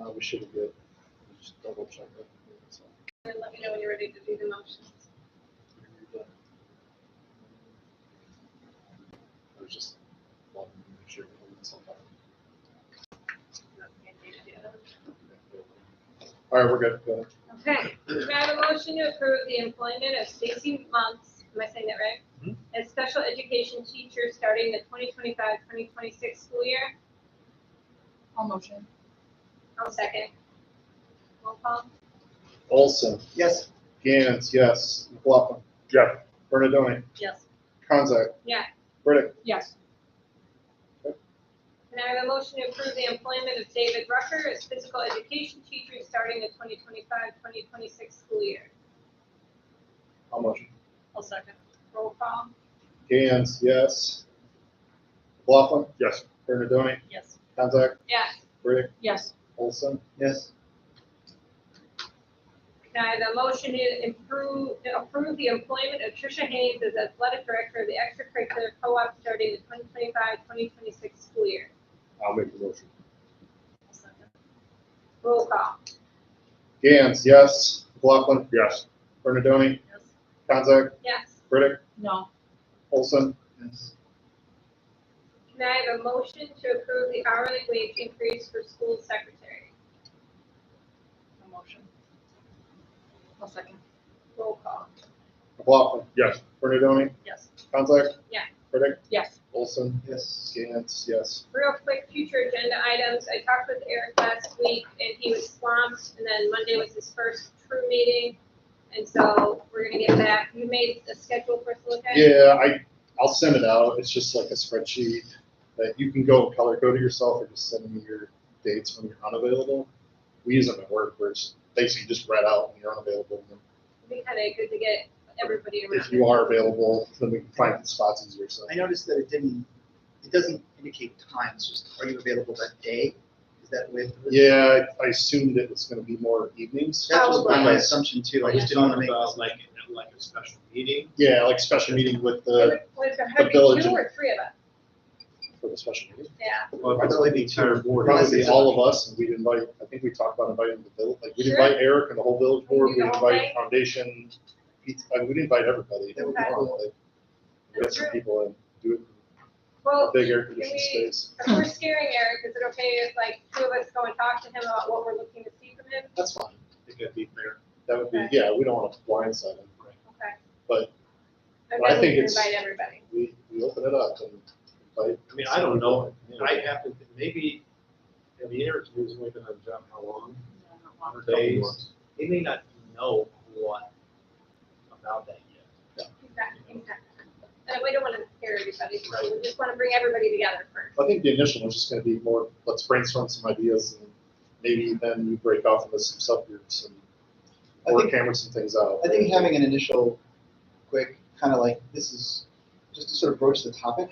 We should have good. Just double check it. So, And let me know when you're ready to do the motions. I was just wanting to make sure we did something. All right, we're good. Go ahead. Okay, do I have a motion to approve the employment of Stacy Monks, am I saying that right? Mhm. As special education teacher starting the 2025-2026 school year? I'll motion. I'll second. Roll call? Olson. Yes. Gans, yes. McLaughlin. Yeah. Bernadone. Yes. Konzak. Yeah. Riddick. Yes. Can I have a motion to approve the employment of David Rucker as physical education teacher starting the 2025-2026 school year? I'll motion. I'll second. Roll call? Gans, yes. McLaughlin. Yes. Bernadone. Yes. Konzak. Yes. Riddick. Yes. Olson. Yes. Can I have a motion to approve the employment of Tricia Haynes as athletic director of the extracurricular co-op starting the 2025-2026 school year? I'll make the motion. I'll second. Roll call? Gans, yes. McLaughlin. Yes. Bernadone. Yes. Konzak. Yes. Riddick. No. Olson. Yes. Can I have a motion to approve the hourly wage increase for school secretary? A motion. I'll second. Roll call? McLaughlin. Yes. Bernadone. Yes. Konzak. Yeah. Riddick. Yes. Olson. Yes. Gans, yes. Real quick, future agenda items. I talked with Eric last week and he was swamped, and then Monday was his first true meeting. And so we're gonna get back. You made a schedule for us to look at? Yeah, I'll send it out. It's just like a spreadsheet that you can go color code it yourself or just send me your dates when you're unavailable. We use them at work where it's basically just read out when you're unavailable. And It'd be kind of good to get everybody around. if you are available, then we can find the spots easier. So I noticed that it doesn't indicate time, it's just, are you available that day? Is that the way? yeah, I assumed it was going to be more evenings. That was my Probably. assumption too, I Are you just didn't want to talking make. about like a special meeting? Yeah, like special meeting with Was there village two and- or three of us? for the special meeting. Yeah. Well, if it's like the entire board. Probably be all of us, and we'd invite. I think we talked about inviting the village. Like we'd Sure. invite Eric and the whole village board. We We'd do the whole invite thing? foundation. We'd invite everybody. That would be Okay. cool. Like, get That's some true. people in. Do it in Well, a big air can conditioned we, space. if we're scaring Eric, is it okay if like two of us go and talk to him about what we're looking to see from him? That's fine. I think that'd be fair. That would be, Okay. yeah, we don't want to blindside them. Okay. But And I then think we can it's- invite everybody. we open it up and invite. I mean, I don't know. Yeah. I happen to, maybe, the Eric's only been on the job how long? No, not 100 Couple days. months. They may not know what about that yet. Exactly. And we don't want to scare everybody, so Right. we just want to bring everybody together first. I think the initial was just going to be more, let's brainstorm some ideas and maybe then you break off into some subgroups and I work think- hammer some things out. I think having an initial quick, kind of like, this is, just to sort of broach the topic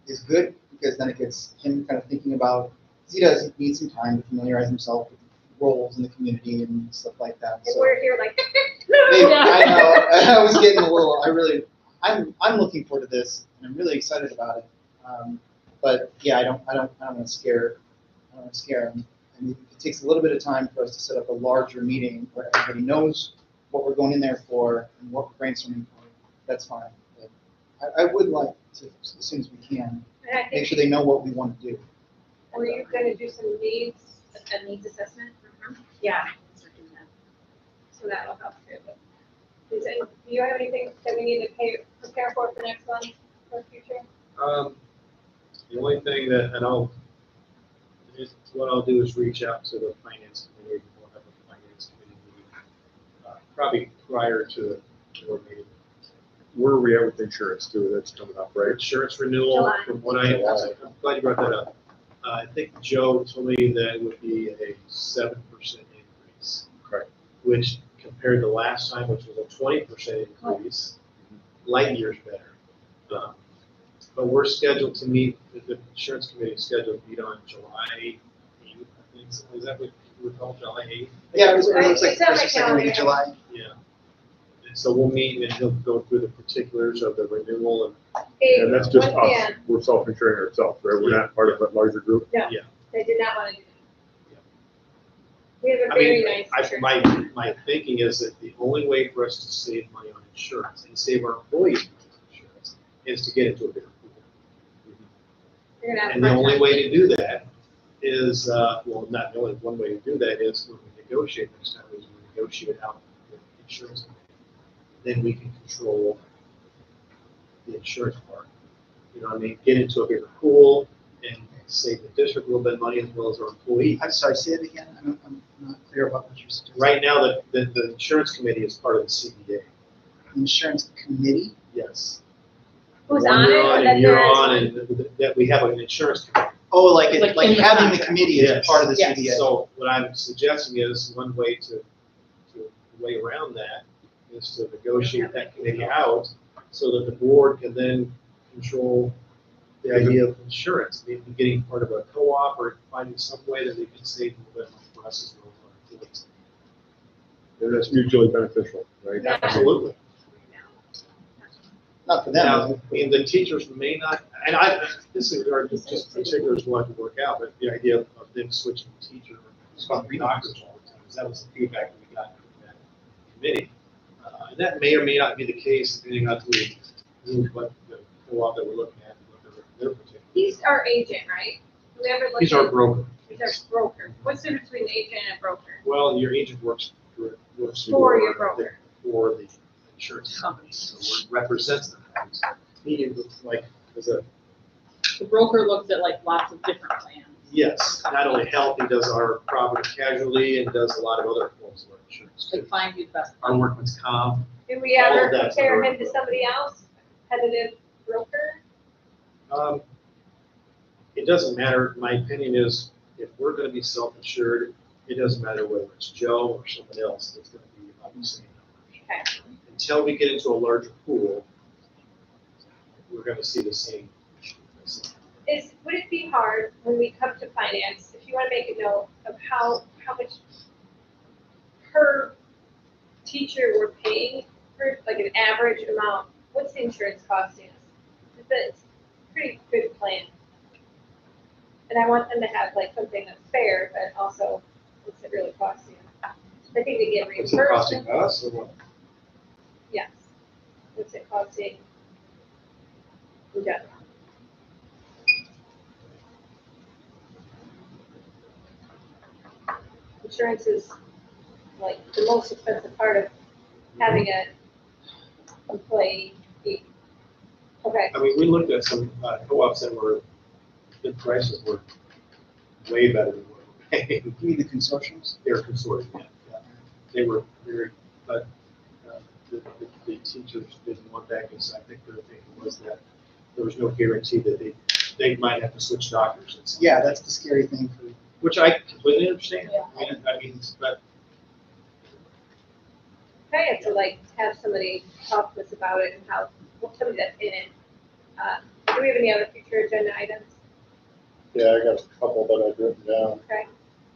is good, because then it gets him kind of thinking about, because he need some time to familiarize himself with roles in the community and stuff like that, And so. we're here like, Maybe, Yeah. I know, I was getting a little, I'm looking forward to this, and I'm really excited about it. But yeah, I don't want to scare him. I mean, it takes a little bit of time for us to set up a larger meeting where everybody knows what we're going in there for and what we're brainstorming for. That's fine. But I would like to, as soon as we can, and I make think, sure they know what we want to do. were you gonna do some needs, a needs assessment? Yeah, so that'll help too. Do you have anything that we need to prepare for next month, for future? The only thing that, what I'll do is reach out to the finance committee, we'll have a finance committee meeting, probably prior to the board meeting. Where are we at with insurance too? That's coming up, right? Insurance renewal, July. from what I'm glad you brought that up. I think Joe told me that it would be a 7% increase. Correct. Which compared to last time, which was a 20% increase, light years better. But we're scheduled to meet, the insurance committee is scheduled to meet on July 8th, I think. Is that what you were told, July 8th? Yeah, it was like It's on first my or second week of calendar. July. Yeah. And so we'll meet and he'll go through the particulars of the renewal and Hey, And that's just 1 us. p.m. We're self-insuring ourselves, right? We're not part of that larger group. They did not want to do We have a I very mean, nice. my thinking is that the only way for us to save money on insurance and save our employees money on insurance is to get into a bigger pool. You're gonna have And the fun only time. way to do that is, well, not the only one way to do that is when we negotiate next time, is we negotiate out the insurance company. Then we can control the insurance part. You know what I mean? Get into a bigger pool and save the district a little bit of money as well as our employees. I'm sorry, say it again. I'm not clear about what you're suggesting. Right now, the insurance committee is part of the CBA. Insurance committee? Yes. Who's The one on you're it, or on that and you're there is on, one? and that we have an insurance committee. Oh, like it, Like like in the having the contract. committee is Yes. part of the Yes. CBA. So what I'm suggesting is one way to way around that is to negotiate that committee out so that the board can then control the idea of insurance, maybe getting part of a co-op or finding some way that we can save a little bit for us as well as our employees. And that's mutually beneficial, right? Yeah. Absolutely. Not for Now, them. I mean, the teachers may not, and this is just particulars we'll have to work out, but the idea of them switching teacher, swapping doctors all the time, 'cause that was the feedback that we got from that committee. And that may or may not be the case, depending on what the co-op that we're looking at, what their particular. He's our agent, right? Do we ever look He's our at- broker. He's our broker. What's the difference between an agent and a broker? Well, your agent works For your broker. For the insurance company, so it represents them. He looks like, as a, The broker looks at like lots of different plans. yes, not only health, he does our property casualty and does a lot of other forms of insurance. Like find you the best. Our workman's comp. Did we All ever of that's compare our- him to somebody else? Competitive broker? It doesn't matter, my opinion is, if we're gonna be self-insured, it doesn't matter whether it's Joe or someone else, it's gonna be about the same numbers. Okay. Until we get into a larger pool, we're gonna see the same. Would it be hard when we come to finance, if you want to make a note of how much per teacher we're paying for, like an average amount, what's the insurance costing us? It's a pretty good plan. And I want them to have like something that's fair, but also what's it really costing us? I think they get Is it costing reimbursement. us or what? Yes. What's it costing in general? Insurance is like the most expensive part of having an employee. Okay, I mean, we looked at some co-ops that were, the prices were way better than what we're paying. You mean the consortiums? They're consortium, yeah. They were very, but the teachers didn't want that because I think their thinking was that there was no guarantee that they might have to switch doctors. And stuff. Yeah, that's the scary thing for. Which I completely understand. Yeah. I mean, but I have to like have somebody talk to us about it and how, somebody that's in it. Do we have any other future agenda items? Yeah, I got a couple that I've written down. Okay,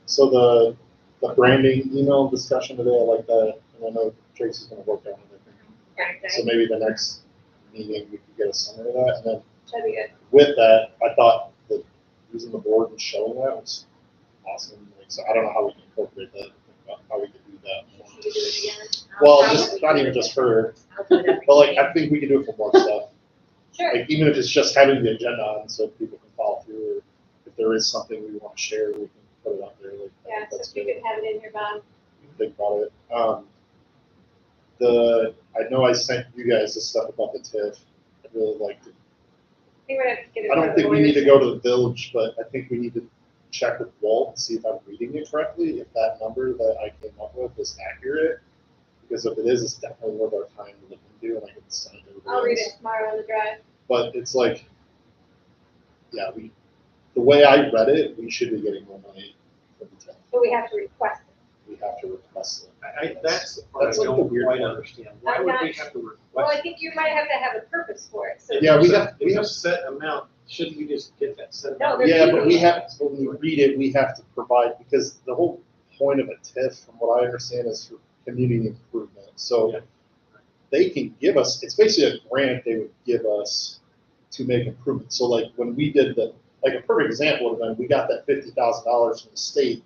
So the branding email discussion today, I like that, and I know Tracy's gonna work on it, I think. So okay, maybe the next meeting, we could get a summary of that, and then that'd be good. with that, I thought that using the board and showing that was awesome. Like, so I don't know how we can incorporate that, how we could do that. You could do it again. Well, just, not even just her, but like, I think we can do it for more stuff. Sure, Like, even if it's just having the agenda on so people can follow through, or if there is something we want to share, we can put it out there. Like, yeah, so that's if you good. could have it in your bond. Think about it. I know I sent you guys this stuff about the TIF. I really liked it. I think we're gonna have to get it. I don't from think we the need to lawyers. go to the village, but I think we need to check with Walt and see if I'm reading it correctly, if that number that I came up with is accurate. Because if it is, it's definitely worth our time to look into, and I can send it to everybody I'll read else. it tomorrow on the drive. But it's like, yeah, the way I read it, we should be getting more money from the TIF. But we have to request it. We have to request it. that's the part I That's like the don't weird quite part. understand. Why would we have to Well, request? I think you might have to have a purpose for it, so. Yeah, we If have- it's a set amount, shouldn't we just get that set No, amount? they're Yeah, but we keeping have, when we read it, we have to provide, because the whole point of a TIF, from what I understand, is for community improvement. So Yeah. they can give us, it's basically a grant they would give us to make improvements. So like when we did like a perfect example would have been, we got that $50,000 from the state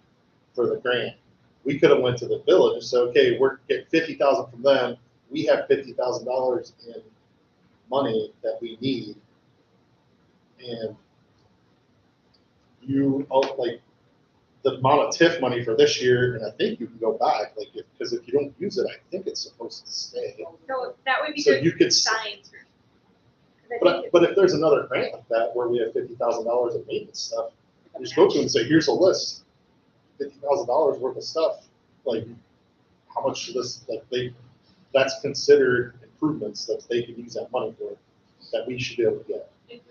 for the grant. we could have went to the village and said, okay, we're getting $50,000 from them. We have $50,000 in money that we need. And you, like, the amount of TIF money for this year, and I think you can go back, like, because if you don't use it, I think it's supposed to stay. So that would be So good you could, science. 'Cause I think but if there's another grant like that where we have $50,000 of maintenance stuff, you just go to them and say, here's a list, $50,000 worth of stuff. Like, how much should this, like, that's considered improvements that they can use that money for, that we should be able to get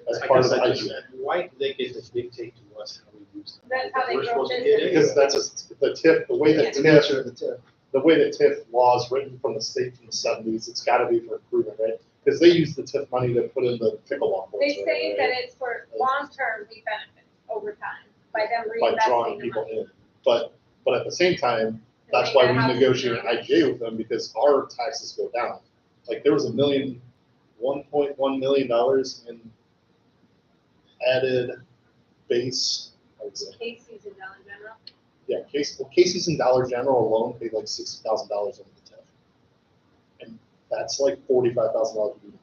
as I part of guess the I just idea. said, why do they get to dictate to us how we use them? That's how they We're grow supposed to business. get it. Because that's the TIF, the way that The nature TIF, of the tip. the way that TIF law is written from the state from the 70s, it's gotta be for improvement, right? Because they use the TIF money to put in the pickleball courts. They say right? that it's for long-term benefit over time by them By drawing reinvesting the people money. in. But at the same time, To that's make why their we houses negotiate an better. IGA with them, because our taxes go down. Like, there was $1.1 million in added base, I would say. Casey's and Dollar General. Yeah, Casey's and Dollar General alone paid like $60,000 over the TIF. And that's like $45,000 a year.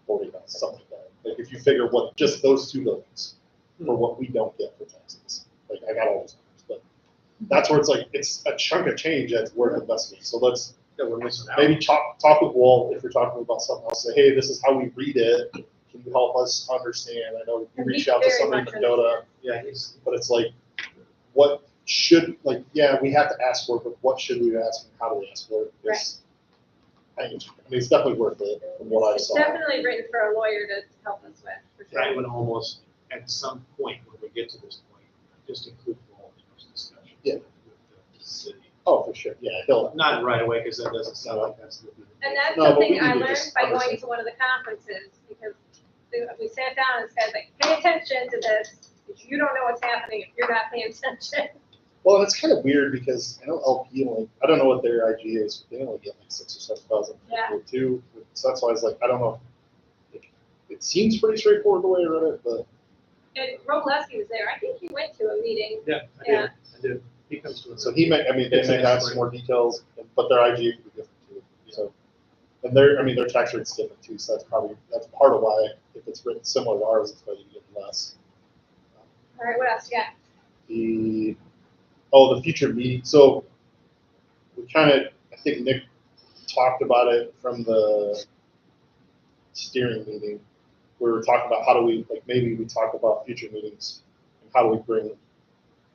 40,000, something like that. Like, if you figure what, just those two buildings, for what we don't get for taxes. Like, I got all those numbers, but that's where it's like, it's a chunk of change that's worth investing. So let's That we're missing out. maybe talk with Walt if you're talking about something else. Say, hey, this is how we read it. Can you help us understand? I know you And reached he out to very somebody in much Mendota, Yeah, he's, but it's like, what should, like, yeah, we have to ask for it, but what should we ask and how do we ask for it? Because I mean, it's definitely worth it from what I It's saw. definitely written for a lawyer to help us with, for sure. I would almost, at some point, when we get to this point, just include Walt in this discussion. Yeah. With the city. Oh, for sure. Yeah, he'll. Not right away, because that doesn't sound like that's the. And that's No, but something we I need to learned just by going understand. to one of the conferences, because we sat down and said, like, pay attention to this, because you don't know what's happening if you're not paying attention. Well, it's kind of weird because I know LP only, I don't know what their IG is, but they only get like 6,000 or 7,000 Yeah. people too. So that's why I was like, I don't know. It seems pretty straightforward the way I read it, but And Robleski was there, I think he went to a meeting. Yeah, Yeah. I did. He comes to us. so he may, I mean, they It's may in the have some spring. more details, but their IG could be different too. So, and their tax rate's different too. So that's part of why if it's written similar to ours, it's why you get less. All right, what else? Yeah. The future meeting. So we kind of, I think Nick talked about it from the steering meeting. We were talking about how do we, like, maybe we talk about future meetings and how do we bring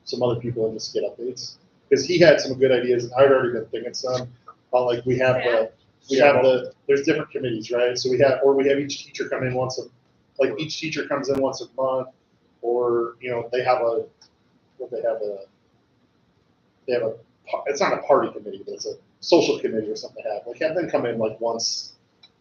some other people in to get updates. Because he had some good ideas, and I'd already been thinking some, about like there's different committees, right? So we have each teacher come in each teacher comes in once a month, or, you know, they have it's not a party committee, but it's a social committee or something they have. Like, have them come in like once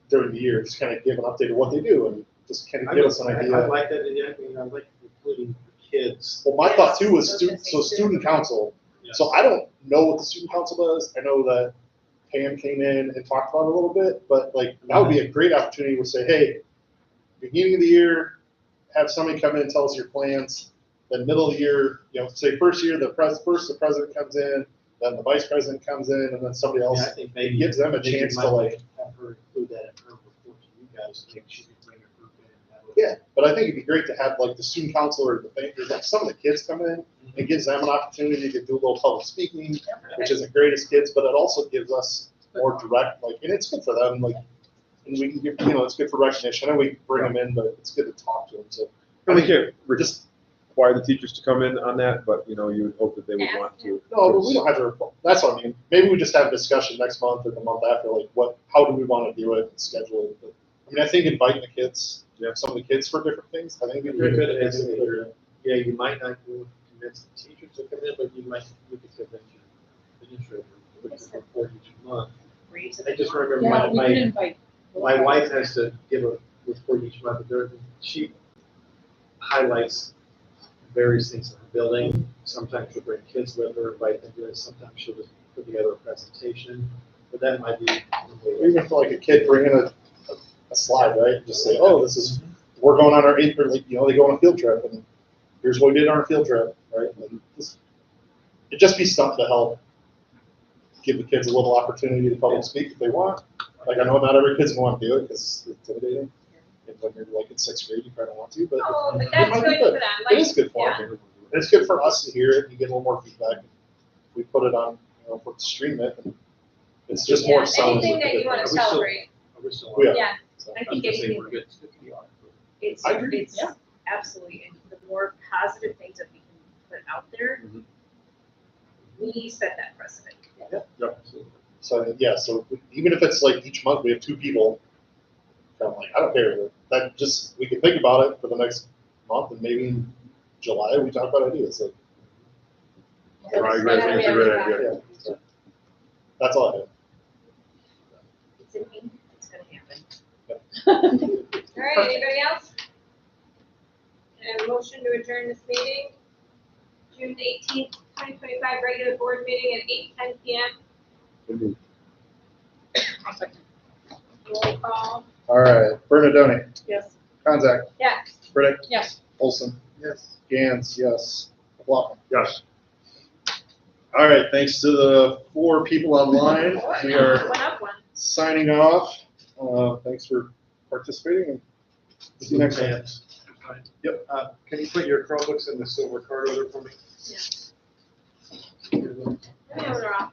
during the year, just kind of give an update of what they do and just kind of give us an I idea. like that idea. I mean, I like including the kids. Well, my thought too was Yes, student council. Yeah. So I don't know what the student council does. I know that Pam came in and talked about it a little bit, but like, that would be a great opportunity to say, hey, beginning of the year, have somebody come in and tell us your plans. Then middle of the year, you know, say first year, the president comes in, then the vice president comes in, and then somebody else. Yeah, I think maybe. gives them a I think you chance to, might like- Have her include that in her report to you guys, I think she could bring her group in. and have a- Yeah, but I think it'd be great to have like the student council or like some of the kids come in. It gives them an opportunity to do a little public speaking, which isn't great as kids, but it also gives us more direct, like, and it's good for them, like, and we can give, you know, it's good for recognition. I know we bring them in, but it's good to talk to them, so. And we can't require the teachers to come in on that, but, you know, you would hope that they would want to. No, but we don't have to, that's what I mean. Maybe we just have a discussion next month or the month after, like, how do we want to do it and schedule it? But, I mean, I think inviting the kids, some of the kids for different things, I think it'd be You're great. good at it. Yeah, you might not be able to convince the teachers to come in, but you could convince your administrator to report each month. I just remember Yeah, we could my invite. wife has to give a report each month, but she highlights various things in her building. Sometimes she'll bring kids with her, invite them to it, sometimes she'll just put together a presentation, but that might be. Even for like a kid bringing a slide, right? Just say, oh, we're going on our like, you know, they go on a field trip and here's what we did on our field trip, right? And just it'd just be something to help give the kids a little opportunity to public speak if they want. Like, I know not every kid's gonna want to do it because it's intimidating. And when you're like in sixth grade, you probably don't want to, but Oh, but it that's might be good for them, It like, is good for yeah. them. And it's good for us to hear it and get a little more feedback. We put it on, for stream it, and it's just more Yeah, sound. anything that you wanna Are we still- celebrate, Are we still Yeah. on? yeah, So, I I'm think just saying anything, we're good. It's good PR. it's, I agree. it's, Yeah. absolutely, and the more positive things that we can put out there, Mhm. we set that precedent. So, yeah, so even if it's like each month we have 2 people, kind of like, I don't care, that just, we can think about it for the next month, and maybe in July, we talk about ideas, like, Right, I agree. I think it's a great idea. yeah. So, that's all I have. It's in ink, it's gonna happen. All right, anybody else? And a motion to adjourn this meeting, June 18th, 2025, regular board meeting at 8:10 PM. I'll second. Roll call, All right, Bernadone, Yes. Konzak, yes. Riddick, Yes. Olson. Yes. Gans, yes. McLaughlin. Yes. All right, thanks to the 4 people online, we are Went up one. signing off. Thanks for participating, and see you next time. Fans. Yep. Can you put your Chromebooks in the silver card order for me? Yeah. Let me know when they're off.